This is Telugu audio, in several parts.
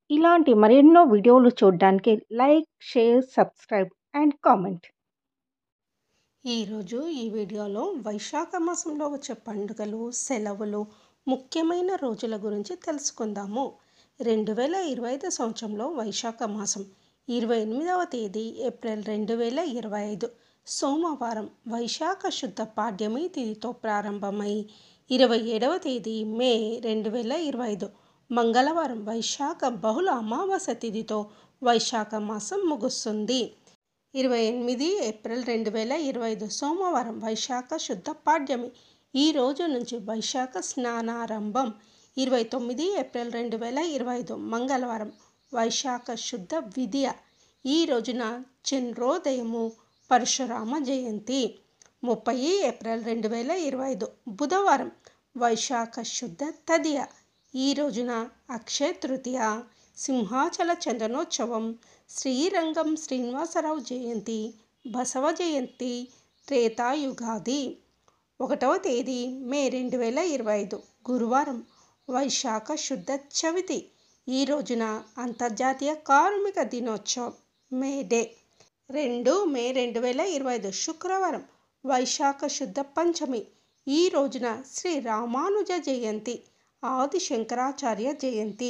ఇలాంటి మరెన్నో వీడియోలు చూడడానికి like, share, subscribe and comment. ఈరోజు ఈ వీడియోలో వైశాఖ మాసంలో వచ్చే పండుగలు, సెలవులు, ముఖ్యమైన రోజుల గురించి తెలుసుకుందాము. 2025 సంవత్సరంలో వైశాఖ మాసం 28వ తేదీ ఏప్రిల్ 2025 సోమవారం వైశాఖ శుద్ధ పాడ్యమి తిథితో ప్రారంభమై 27వ తేదీ మే 2025 మంగళవారం వైశాఖ బహుళ అమావాస్య తిథితో వైశాఖ మాసం ముగుస్తుంది. 28 ఏప్రిల్ 2025 సోమవారం వైశాఖ శుద్ధ పాడ్యమి. ఈ రోజు నుంచి వైశాఖ స్నానారంభం. 29 ఏప్రిల్ 2025 మంగళవారం వైశాఖ శుద్ధ విద్య. ఈ రోజున చంద్రోదయము, పరశురామ జయంతి. 30 ఏప్రిల్ 2025 బుధవారం వైశాఖ శుద్ధ తదియ. ఈ రోజున అక్షయ తృతీయ, సింహాచల చందనోత్సవం, శ్రీరంగం శ్రీనివాసరావు జయంతి, బసవ జయంతి, త్రేతాయుగాది. 1వ తేదీ మే 2025 గురువారం వైశాఖ శుద్ధ చవితి. ఈ రోజున అంతర్జాతీయ కార్మిక దినోత్సవం మే డే. 2 మే 2025 శుక్రవారం వైశాఖ శుద్ధ పంచమి. ఈ రోజున శ్రీ రామానుజ జయంతి, ఆది శంకరాచార్య జయంతి.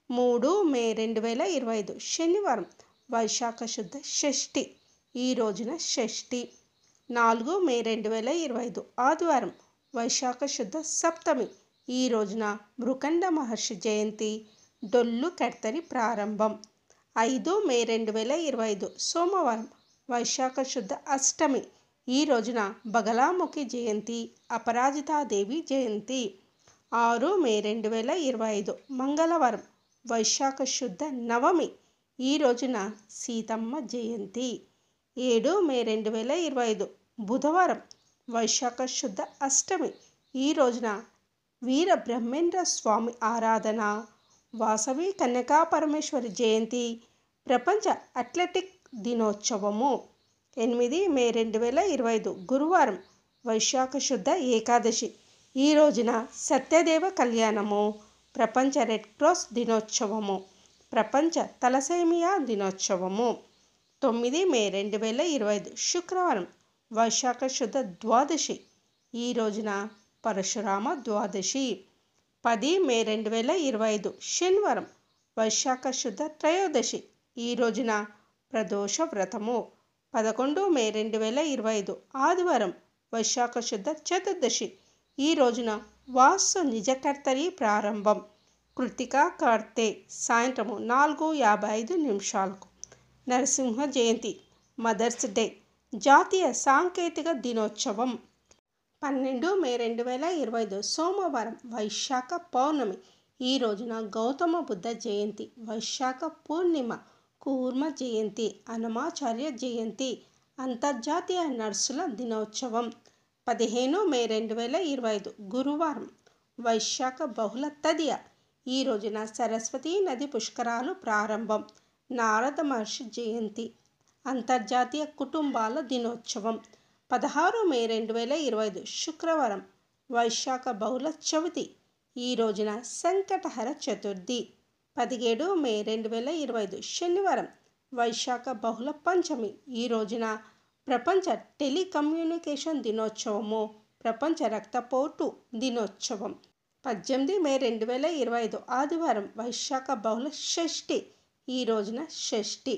3 మే 2025 శనివారం వైశాఖ శుద్ధ షష్ఠి. ఈ రోజున షష్ఠి. 4 మే 2025 ఆదివారం వైశాఖ శుద్ధ సప్తమి. ఈ రోజున మృకండ మహర్షి జయంతి, డొల్లు కర్తరి ప్రారంభం. 5 మే 2025 సోమవారం వైశాఖ శుద్ధ అష్టమి. ఈ రోజున బగలాముఖి జయంతి, అపరాజితాదేవి జయంతి. 6 మే 2025 మంగళవారం వైశాఖ శుద్ధ నవమి. ఈ రోజున సీతమ్మ జయంతి. 7 మే 2025 బుధవారం వైశాఖ శుద్ధ అష్టమి. ఈ రోజున వీర బ్రహ్మేంద్ర స్వామి ఆరాధన, వాసవి కన్యకా పరమేశ్వరి జయంతి, ప్రపంచ అథ్లెటిక్ దినోత్సవము. 8 మే 2025 గురువారం వైశాఖ శుద్ధ ఏకాదశి. ఈ రోజున సత్యదేవ కళ్యాణము, ప్రపంచ రెడ్ క్రాస్ దినోత్సవము, ప్రపంచ తలసేమియా దినోత్సవము. 9 మే 2025 శుక్రవారం వైశాఖ శుద్ధ ద్వాదశి. ఈ రోజున పరశురామ ద్వాదశి. 10 మే 2025 శనివారం వైశాఖ శుద్ధ త్రయోదశి. ఈ రోజున ప్రదోష వ్రతము. 11 మే 2025 ఆదివారం వైశాఖ శుద్ధ చతుర్దశి. ఈ రోజున వాసు నిజకర్తరి ప్రారంభం. కృతికా కార్తె సాయంత్రము 4:55 నరసింహ జయంతి, మదర్స్ డే, జాతీయ సాంకేతిక దినోత్సవం. 12 మే 2025 సోమవారం వైశాఖ పౌర్ణమి. ఈ రోజున గౌతమ బుద్ధ జయంతి, వైశాఖ పూర్ణిమ, కూర్మ జయంతి, అన్నమాచార్య జయంతి, అంతర్జాతీయ నర్సుల దినోత్సవం. 15 మే 2025 గురువారం వైశాఖ బహుళ తదియ. ఈ రోజున సరస్వతీ నది పుష్కరాలు ప్రారంభం. నారద మహర్షి జయంతి, అంతర్జాతీయ కుటుంబాల దినోత్సవం. 16 మే 2025 శుక్రవారం వైశాఖ బహుళ చవితి. ఈ రోజున సంకటహర చతుర్థి. 17 మే 2025 శనివారం వైశాఖ బహుళ పంచమి. ఈ రోజున ప్రపంచ టెలికమ్యూనికేషన్ దినోత్సవము, ప్రపంచ రక్తపోటు దినోత్సవం. 18 మే 2025 ఆదివారం వైశాఖ బహుళ షష్ఠి. ఈ రోజున షష్ఠి.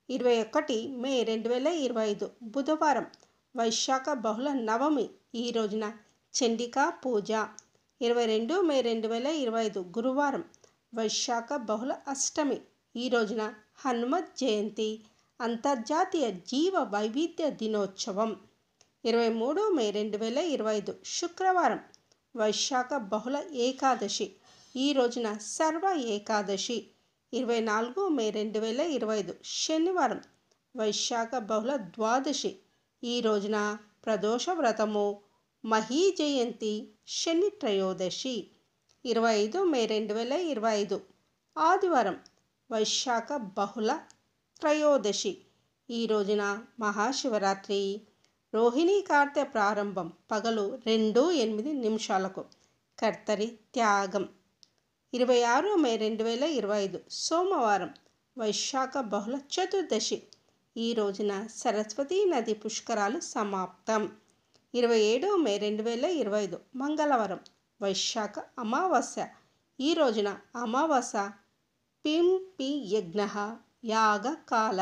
21 మే 2025 బుధవారం వైశాఖ బహుళ నవమి. ఈ రోజున చండికా పూజ. 22 మే 2025 గురువారం వైశాఖ బహుళ అష్టమి. ఈ రోజున హనుమత్ జయంతి, అంతర్జాతీయ జీవ వైవిధ్య దినోత్సవం. 23 మే 2025 శుక్రవారం వైశాఖ బహుళ ఏకాదశి. ఈ రోజున సర్వ ఏకాదశి. 24 మే 2025 శనివారం వైశాఖ బహుళ ద్వాదశి. ఈ రోజున ప్రదోష వ్రతము, మహీ జయంతి, శని త్రయోదశి. 25 మే 2025 ఆదివారం వైశాఖ బహుళ త్రయోదశి. ఈ రోజున మహాశివరాత్రి. రోహిణీ కార్తె ప్రారంభం పగలు 2:08 కర్తరి త్యాగం. 26 మే 2025 సోమవారం వైశాఖ బహుళ చతుర్దశి. ఈ రోజున సరస్వతీ నది పుష్కరాలు సమాప్తం. 27 మే 2025 మంగళవారం వైశాఖ అమావాస్య. ఈ రోజున అమావాస్య పింపి యజ్ఞ యాగకాల.